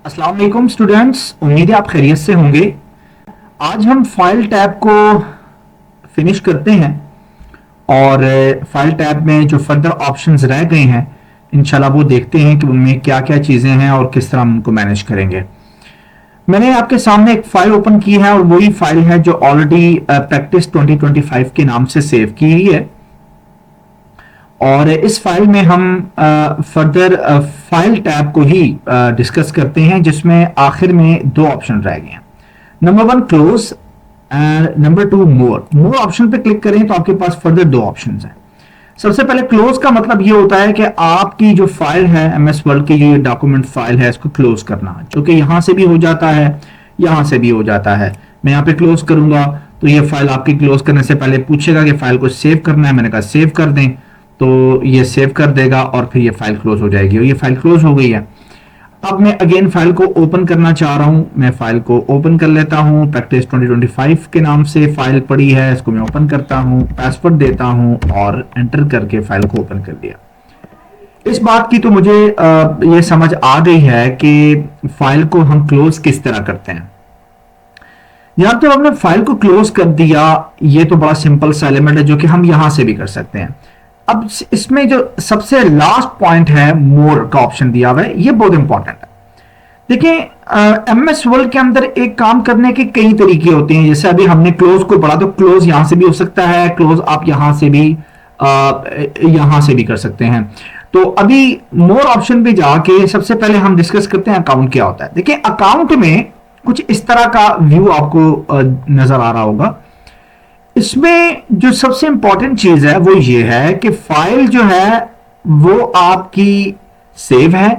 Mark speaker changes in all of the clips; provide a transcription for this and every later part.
Speaker 1: अस्सलाम वालेकुम स्टूडेंट्स, उम्मीद है आप खैरियत से होंगे। आज हम फाइल टैब को फिनिश करते हैं और फाइल टैब में जो फर्दर ऑप्शंस रह गए हैं इंशाल्लाह वो देखते हैं कि उनमें क्या क्या चीज़ें हैं और किस तरह हम उनको मैनेज करेंगे। मैंने आपके सामने एक फाइल ओपन की है और वही फाइल है जो ऑलरेडी प्रैक्टिस 2025 के नाम से सेव की हुई है और इस फाइल में हम फर्दर फाइल टैब को ही डिस्कस करते हैं, जिसमें आखिर में दो ऑप्शन रह गए हैं। Number 1 close and number 2 more option पे क्लिक करें तो आपके पास फर्दर दो ऑप्शंस हैं। सबसे पहले क्लोज का मतलब ये होता है कि आपकी जो फाइल है एमएस वर्ड की जो डॉक्यूमेंट फाइल है इसको क्लोज करना, जो कि यहां से भी हो जाता है, यहां से भी हो जाता है। मैं यहाँ पे क्लोज करूंगा तो ये फाइल आपकी क्लोज करने से पहले पूछेगा कि फाइल को सेव करना है। मैंने कहा सेव कर दें तो ये सेव कर देगा और फिर ये फाइल क्लोज हो जाएगी और ये फाइल क्लोज हो गई है। अब मैं अगेन फाइल को ओपन करना चाह रहा हूं, मैं फाइल को ओपन कर लेता हूं। प्रैक्टिस 2025 के नाम से फाइल पड़ी है, इसको मैं ओपन करता हूं, पासवर्ड देता हूं और एंटर करके फाइल को ओपन कर दिया। इस बात की तो मुझे ये समझ आ गई है कि फाइल को हम क्लोज किस तरह करते हैं। यहां तो हमने फाइल को क्लोज कर दिया, ये तो बड़ा सिंपल सा एलिमेंट है जो कि हम यहां से भी कर सकते हैं। अब इसमें जो सबसे लास्ट पॉइंट है मोर का ऑप्शन दिया हुआ है, ये बहुत इंपॉर्टेंट है। देखिए एमएस वर्ड के अंदर एक काम करने के कई तरीके होते हैं। जैसे अभी हमने क्लोज को पढ़ा तो क्लोज यहां से भी हो सकता है, क्लोज आप यहां से भी कर सकते हैं। तो अभी मोर ऑप्शन पे जाके सबसे पहले हम डिस्कस करते हैं अकाउंट क्या होता है। देखिए अकाउंट में कुछ इस तरह का व्यू आपको नजर आ रहा होगा। इसमें जो सबसे इंपॉर्टेंट चीज है वो ये है कि फाइल जो है वो आपकी सेव है,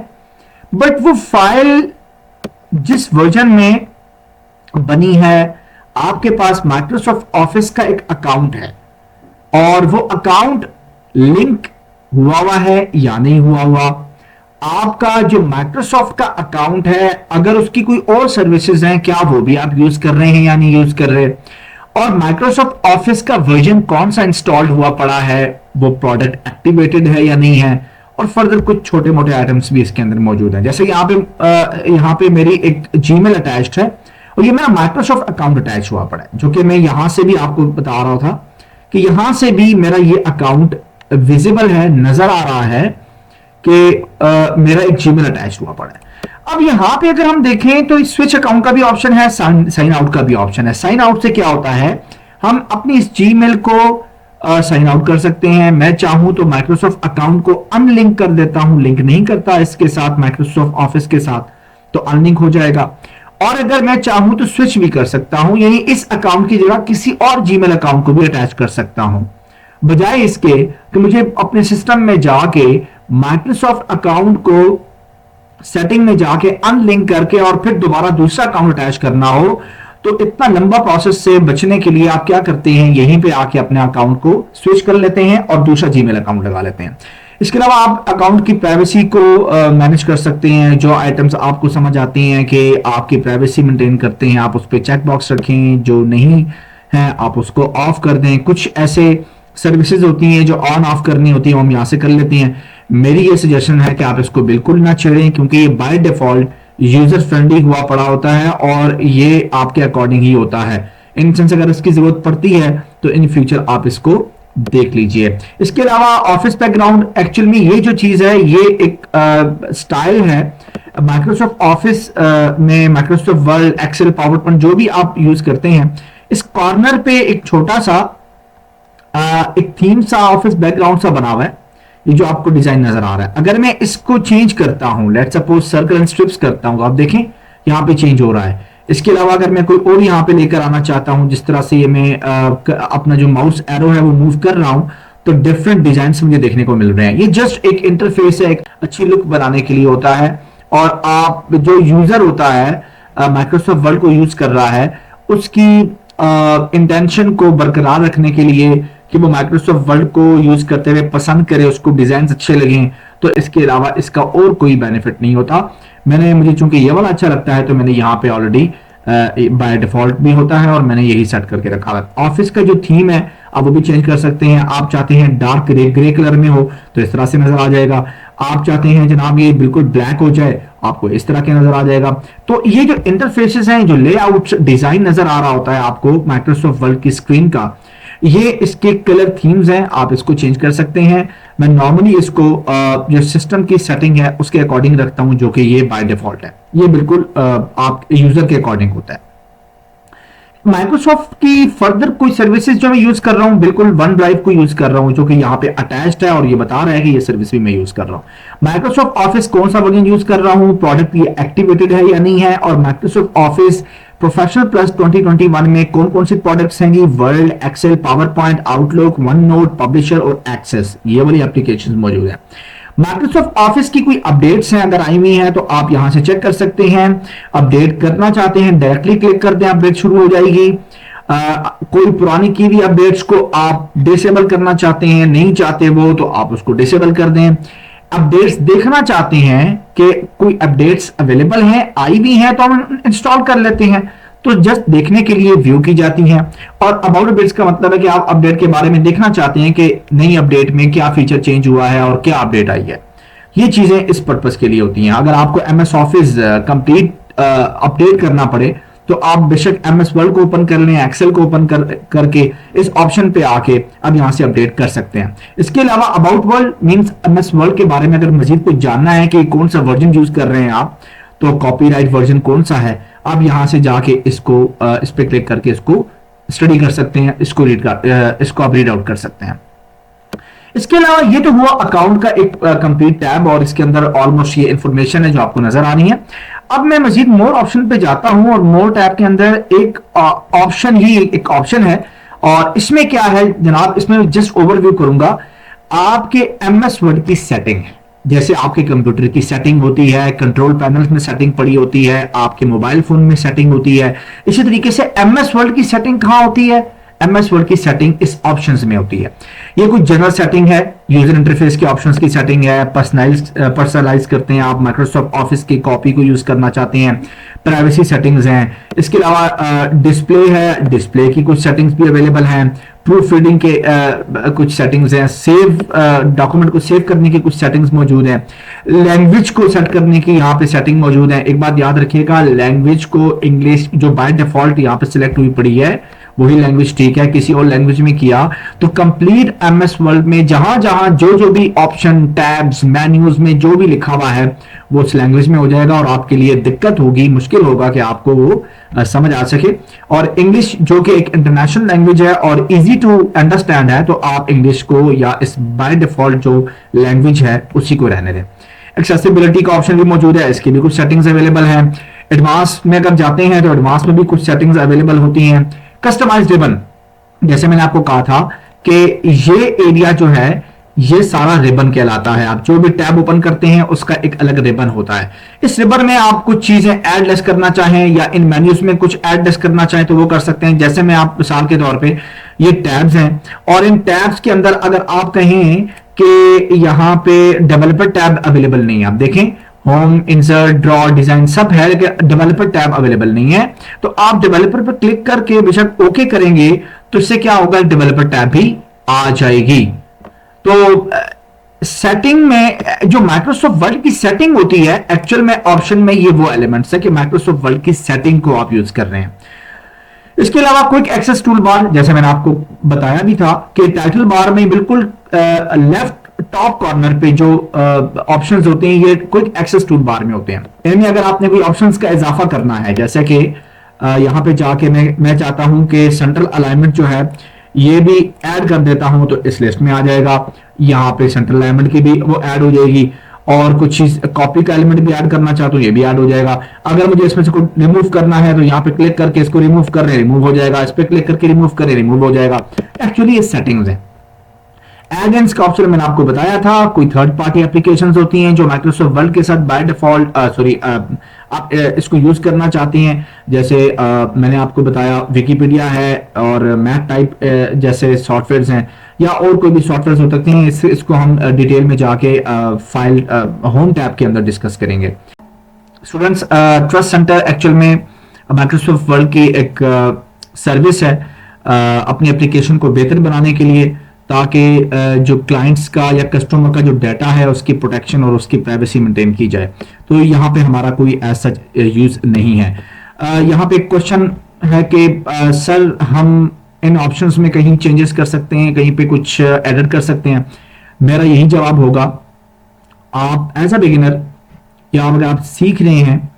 Speaker 1: बट वो फाइल जिस वर्जन में बनी है, आपके पास माइक्रोसॉफ्ट ऑफिस का एक अकाउंट है और वो अकाउंट लिंक हुआ है या नहीं हुआ हुआ। आपका जो माइक्रोसॉफ्ट का अकाउंट है, अगर उसकी कोई और सर्विसेज हैं, क्या वो भी आप यूज कर रहे हैं या नहीं यूज कर रहे, और माइक्रोसॉफ्ट ऑफिस का वर्जन कौन सा इंस्टॉल्ड हुआ पड़ा है, वो प्रोडक्ट एक्टिवेटेड है या नहीं है, और फर्दर कुछ छोटे मोटे आइटम्स भी इसके अंदर मौजूद हैं। जैसे यहाँ पे मेरी एक जीमेल अटैच्ड है और ये मेरा माइक्रोसॉफ्ट अकाउंट अटैच हुआ पड़ा है, जो कि मैं यहां से भी आपको बता रहा था कि यहां से भी मेरा ये अकाउंट विजिबल है, नजर आ रहा है कि मेरा एक जीमेल अटैच हुआ पड़ा है। अब यहां पे अगर हम देखें तो स्विच अकाउंट का भी ऑप्शन है, साइन आउट का भी ऑप्शन है। साइन आउट से क्या होता है, हम अपनी इस जीमेल को साइन आउट कर सकते हैं। मैं चाहूं तो माइक्रोसॉफ्ट अकाउंट को अनलिंक कर देता हूं, लिंक नहीं करता इसके साथ, माइक्रोसॉफ्ट ऑफिस के साथ, तो अनलिंक हो जाएगा। और अगर मैं चाहूं तो स्विच भी कर सकता हूं, यानी इस अकाउंट की जगह किसी और जीमेल अकाउंट को भी अटैच कर सकता हूं, बजाय इसके कि मुझे अपने सिस्टम में जाके माइक्रोसॉफ्ट अकाउंट को सेटिंग में जाके अनलिंक करके और फिर दोबारा दूसरा अकाउंट अटैच करना हो। तो इतना लंबा प्रोसेस से बचने के लिए आप क्या करते हैं, यहीं पे आके अपने अकाउंट को स्विच कर लेते हैं और दूसरा जीमेल अकाउंट लगा लेते हैं। इसके अलावा आप अकाउंट की प्राइवेसी को मैनेज कर सकते हैं। जो आइटम्स आपको समझ आती हैं कि आपकी प्राइवेसी मेंटेन करते हैं, आप उस पर चेक बॉक्स रखें, जो नहीं है आप उसको ऑफ कर दें। कुछ ऐसे सर्विसेज होती हैं जो ऑन ऑफ करनी होती है, हम यहां से कर लेते हैं। मेरी ये सजेशन है कि आप इसको बिल्कुल ना छेड़ें, क्योंकि ये बाय डिफॉल्ट यूजर फ्रेंडली हुआ पड़ा होता है और ये आपके अकॉर्डिंग ही होता है। इन सेंस अगर इसकी जरूरत पड़ती है तो इन फ्यूचर आप इसको देख लीजिए। इसके अलावा ऑफिस बैकग्राउंड, एक्चुअल में ये जो चीज है ये एक स्टाइल है माइक्रोसॉफ्ट ऑफिस में, Microsoft Word, Excel, PowerPoint जो भी आप यूज करते हैं, इस कॉर्नर पे एक छोटा सा एक थीम सा ऑफिस बैकग्राउंड सा बना हुआ है, ये जो आपको डिजाइन नजर आ रहा है। अगर मैं इसको चेंज करता हूं, let's suppose circle and strips करता हूं, आप देखें यहां पे चेंज हो रहा है। इसके अलावा अगर मैं कोई और यहां पे लेकर आना चाहता हूं, जिस तरह से ये मैं अपना जो माउस एरो है वो मूव कर रहा हूं, तो डिफरेंट डिजाइन मुझे देखने को मिल रहे हैं। ये जस्ट एक इंटरफेस है, एक अच्छी लुक बनाने के लिए होता है। और आप जो यूजर होता है माइक्रोसॉफ्ट वर्ड को यूज कर रहा है, उसकी इंटेंशन को बरकरार रखने के लिए कि वो माइक्रोसॉफ्ट वर्ड को यूज करते हुए पसंद करे, उसको डिजाइन अच्छे लगें, तो इसके अलावा इसका और कोई बेनिफिट नहीं होता। मुझे चूंकि ये वाला अच्छा लगता है तो मैंने यहाँ पे ऑलरेडी बाय डिफॉल्ट भी होता है और मैंने यही सेट करके रखा है। ऑफिस का जो थीम है आप वो भी चेंज कर सकते हैं। आप चाहते हैं डार्क ग्रे कलर में हो तो इस तरह से नजर आ जाएगा। आप चाहते हैं जनाब ये बिल्कुल ब्लैक हो जाए, आपको इस तरह के नजर आ जाएगा। तो ये जो इंटरफेसेस हैं, जो लेआउट डिजाइन नजर आ रहा होता है आपको माइक्रोसॉफ्ट वर्ड की स्क्रीन का, ये इसके कलर थीम्स हैं, आप इसको चेंज कर सकते हैं। मैं नॉर्मली इसको जो सिस्टम की सेटिंग है उसके अकॉर्डिंग रखता हूं, जो कि ये बाय डिफॉल्ट है। ये बिल्कुल आप यूजर के अकॉर्डिंग होता है। माइक्रोसॉफ्ट की फर्दर कोई सर्विसेज जो मैं यूज कर रहा हूं, बिल्कुल वन ड्राइव को यूज कर रहा हूं जो कि यहाँ पे अटैच्ड है और ये बता रहा है कि ये सर्विस भी मैं यूज कर रहा हूं। माइक्रोसॉफ्ट ऑफिस कौन सा वर्जन यूज कर रहा हूं, प्रोडक्ट ये एक्टिवेटेड है या नहीं है, और माइक्रोसॉफ्ट ऑफिस प्रोफेशनल प्लस 2021 में कौन कौन सी प्रोडक्ट्स हैं, Word, Excel, PowerPoint, Outlook, OneNote, publisher और एक्सेस, ये वाली एप्लीकेशन मौजूद है। माइक्रोसॉफ्ट ऑफिस की कोई अपडेट्स हैं अगर आई हुई हैं तो आप यहां से चेक कर सकते हैं। अपडेट करना चाहते हैं डायरेक्टली क्लिक कर दें, अपडेट शुरू हो जाएगी। कोई पुरानी की भी अपडेट्स को आप डिसेबल करना चाहते हैं, नहीं चाहते वो, तो आप उसको डिसेबल कर दें। अपडेट्स देखना चाहते हैं कि कोई अपडेट्स अवेलेबल हैं, आई भी हैं, तो हम इंस्टॉल कर लेते हैं, तो जस्ट देखने के लिए व्यू की जाती हैं। और अबाउट अपडेट्स का मतलब है कि आप अपडेट के बारे में देखना चाहते हैं कि नई अपडेट में क्या फीचर चेंज हुआ है और क्या अपडेट आई है। ये चीजें इस पर्पस के लिए होती हैं। अगर आपको एमएस ऑफिस कंप्लीट अपडेट करना पड़े तो आप बेशक एमएस वर्ड को ओपन कर लें, एक्सेल को ओपन करके इस ऑप्शन पे आके अब यहां से अपडेट कर सकते हैं। इसके अलावा about world means MS word के बारे में अगर मजीद कुछ जानना है कि कौन सा वर्जन यूज कर रहे हैं आप, तो कॉपीराइट वर्जन कौन सा है, आप यहां से जाके इसको इस पे क्लिक करके इसको स्टडी कर सकते हैं, इसको आप रीड आउट कर सकते हैं। इसके अलावा ये तो हुआ अकाउंट का एक कंप्लीट टैब और इसके अंदर ऑलमोस्ट ये इंफॉर्मेशन है जो आपको नजर आ रही है। अब मैं मजीद मोर ऑप्शन पे जाता हूं और मोर टैब के अंदर एक ऑप्शन है और इसमें क्या है जनाब, इसमें जस्ट ओवरव्यू करूंगा। आपके एमएस वर्ड की सेटिंग है, जैसे आपके कंप्यूटर की सेटिंग होती है, कंट्रोल पैनल में सेटिंग पड़ी होती है, आपके मोबाइल फोन में सेटिंग होती है, इसी तरीके से एमएस वर्ड की सेटिंग कहां होती है, एमएस वर्ड की सेटिंग इस ऑप्शंस में होती है। ये कुछ जनरल सेटिंग है, यूजर इंटरफेस के ऑप्शंस की सेटिंग है, पर्सनलाइज करते हैं आप, माइक्रोसॉफ्ट ऑफिस की कॉपी को यूज करना चाहते हैं, प्राइवेसी सेटिंग्स हैं। इसके अलावा डिस्प्ले है, डिस्प्ले की कुछ सेटिंग्स भी अवेलेबल हैं, प्रूफ रीडिंग के कुछ सेटिंग्स हैं, सेव डॉक्यूमेंट को सेव करने की कुछ सेटिंग्स मौजूद हैं, लैंग्वेज को सेट करने की यहाँ पे सेटिंग मौजूद है। एक बात याद रखिएगा, लैंग्वेज को इंग्लिश जो बाय डिफॉल्ट यहाँ पे सिलेक्ट हुई पड़ी है वही लैंग्वेज ठीक है, किसी और लैंग्वेज में किया तो कंप्लीट एमएस वर्ड में जहां जहां जो भी ऑप्शन, टैब्स, मेन्यूज में जो भी लिखा हुआ है वो उस लैंग्वेज में हो जाएगा और आपके लिए दिक्कत होगी, मुश्किल होगा कि आपको वो समझ आ सके। और इंग्लिश जो कि एक इंटरनेशनल लैंग्वेज है और इजी टू अंडरस्टैंड है, तो आप इंग्लिश को या इस बाय डिफॉल्ट जो लैंग्वेज है उसी को रहने दें। एक्सेसिबिलिटी का ऑप्शन भी मौजूद है, इसकी भी कुछ सेटिंग्स अवेलेबल हैं। एडवांस में अगर जाते हैं तो एडवांस में भी कुछ सेटिंग्स अवेलेबल होती हैं। कस्टमाइज्ड रिबन, जैसे मैंने आपको कहा था कि ये एरिया जो है ये सारा रिबन कहलाता है। आप जो भी टैब ओपन करते हैं उसका एक अलग रिबन होता है। इस रिबन में आप कुछ चीजें ऐड लेस करना चाहें या इन मेन्यूज में कुछ ऐड लेस करना चाहें तो वो कर सकते हैं। जैसे मैं आप मिसाल के तौर पे ये टैब्स हैं और इन टैब्स के अंदर अगर आप कहें कि यहां पे डेवलपर टैब अवेलेबल नहीं है, आप देखें होम, इंसर्ट, ड्रॉ, डिजाइन सब है लेकिन डेवलपर टैब अवेलेबल नहीं है, तो आप डेवलपर पर क्लिक करके बेशक ओके करेंगे तो इससे क्या होगा, डेवलपर टैब भी आ जाएगी। तो सेटिंग में जो माइक्रोसॉफ्ट वर्ड की सेटिंग होती है एक्चुअल में ऑप्शन में ये वो एलिमेंट्स है कि माइक्रोसॉफ्ट वर्ड की सेटिंग को आप यूज कर रहे हैं। इसके अलावा क्विक एक्सेस टूल बार, जैसे मैंने आपको बताया भी था कि टाइटल बार में बिल्कुल लेफ्ट टॉप कॉर्नर पे जो ऑप्शंस होते हैं ये क्विक एक्सेस टूल बार में होते हैं। इनमें अगर आपने कोई ऑप्शंस का इजाफा करना है, जैसे कि यहां पे जाके मैं चाहता हूं कि सेंट्रल अलाइनमेंट जो है ये भी ऐड कर देता हूं तो इस लिस्ट में आ जाएगा। यहां पे सेंट्रल अलाइनमेंट की भी वो ऐड हो जाएगी और कुछ चीज कॉपी का एलिमेंट भी ऐड करना चाहता हूं ये भी ऐड हो जाएगा। अगर मुझे इसमें से कुछ रिमूव करना है तो यहाँ पे क्लिक करके इसको रिमूव कर रहे हैं, रिमूव हो जाएगा, इस पे क्लिक करके रिमूव करें, रिमूव हो जाएगा। एक्चुअली ये सेटिंग्स है। एड-इन्स का ऑप्शन मैंने आपको बताया था, कोई थर्ड पार्टी एप्लीकेशंस होती हैं जो माइक्रोसॉफ्ट वर्ड के साथ बाय डिफॉल्ट आप इसको यूज करना चाहते हैं। जैसे मैंने आपको बताया विकिपीडिया है और मैथ टाइप जैसे सॉफ्टवेयर्स हैं या और कोई भी सॉफ्टवेयर हो सकते हैं। इसको हम डिटेल में जाके फाइल होम टैब के अंदर डिस्कस करेंगे। स्टूडेंट्स, ट्रस्ट सेंटर एक्चुअल में माइक्रोसॉफ्ट वर्ड की एक सर्विस है अपनी एप्लीकेशन को बेहतर बनाने के लिए, ताकि जो क्लाइंट्स का या कस्टमर का जो डाटा है उसकी प्रोटेक्शन और उसकी प्राइवेसी मेंटेन की जाए। तो यहाँ पे हमारा कोई ऐसा यूज नहीं है। यहाँ पे एक क्वेश्चन है कि सर हम इन ऑप्शंस में कहीं चेंजेस कर सकते हैं, कहीं पे कुछ एडिट कर सकते हैं? मेरा यही जवाब होगा, आप एज अ बिगिनर या अगर आप सीख रहे हैं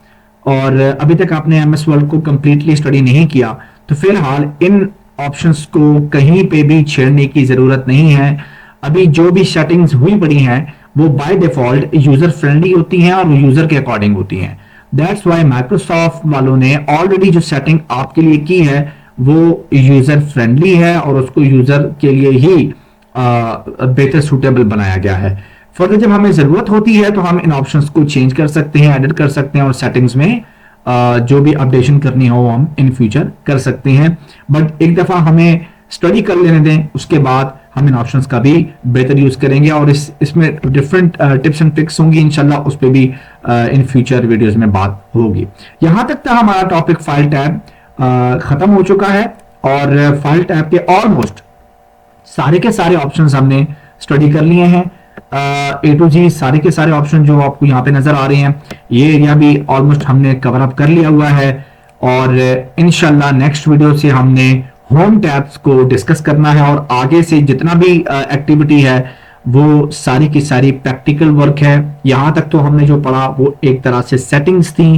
Speaker 1: और अभी तक आपने एमएस वर्ड को कंप्लीटली स्टडी नहीं किया, तो फिलहाल इन ऑप्शंस को कहीं पे भी छेड़ने की जरूरत नहीं है। अभी जो भी सेटिंग्स हुई पड़ी हैं वो बाय डिफॉल्ट यूजर फ्रेंडली होती हैं और वो यूजर के अकॉर्डिंग होती हैं। दैट्स वाई माइक्रोसॉफ्ट वालों ने ऑलरेडी जो सेटिंग आपके लिए की है वो यूजर फ्रेंडली है और उसको यूजर के लिए ही बेहतर सूटेबल बनाया गया है। फर्दर जब हमें जरूरत होती है तो हम इन ऑप्शंस को चेंज कर सकते हैं, एडिट कर सकते हैं और सेटिंग्स में जो भी अपडेशन करनी हो हम इन फ्यूचर कर सकते हैं। बट एक दफा हमें स्टडी कर लेने दें, उसके बाद हम इन ऑप्शंस का भी बेहतर यूज करेंगे और इसमें डिफरेंट टिप्स एंड ट्रिक्स होंगी इंशाल्लाह, उस पर भी इन फ्यूचर वीडियोस में बात होगी। यहां तक था हमारा टॉपिक फाइल टैब खत्म हो चुका है और फाइल टैब के ऑलमोस्ट सारे के सारे ऑप्शंस हमने स्टडी कर लिए हैं। ए टू जी सारे के सारे ऑप्शन जो आपको यहाँ पे नजर आ रहे हैं, ये एरिया भी ऑलमोस्ट हमने कवर अप कर लिया हुआ है और इंशाल्लाह नेक्स्ट वीडियो से हमने होम टैब्स को डिस्कस करना है और आगे से जितना भी एक्टिविटी है वो सारी की सारी प्रैक्टिकल वर्क है। यहां तक तो हमने जो पढ़ा वो एक तरह से सेटिंग्स थी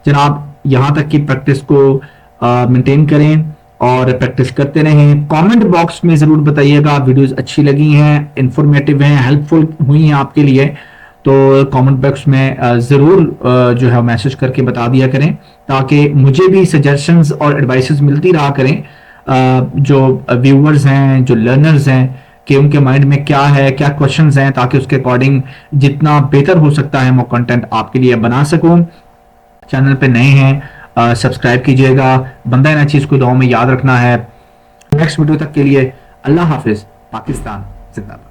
Speaker 1: जनाब। यहां तक की प्रैक्टिस को मेंटेन करें और प्रैक्टिस करते रहें। कमेंट बॉक्स में जरूर बताइएगा वीडियोस अच्छी लगी हैं, इंफॉर्मेटिव हैं, हेल्पफुल हुई हैं आपके लिए, तो कमेंट बॉक्स में जरूर जो है मैसेज करके बता दिया करें, ताकि मुझे भी सजेशंस और एडवाइसेस मिलती रहा करें जो व्यूअर्स हैं, जो लर्नर्स हैं, कि उनके माइंड में क्या है, क्या क्वेश्चंस हैं, ताकि उसके अकॉर्डिंग जितना बेहतर हो सकता है मैं कंटेंट आपके लिए बना सकूं। चैनल पे नए हैं सब्सक्राइब कीजिएगा। बंदा ना चीज को दुआ में याद रखना है। नेक्स्ट वीडियो तक के लिए अल्लाह हाफिज। पाकिस्तान जिंदाबाद।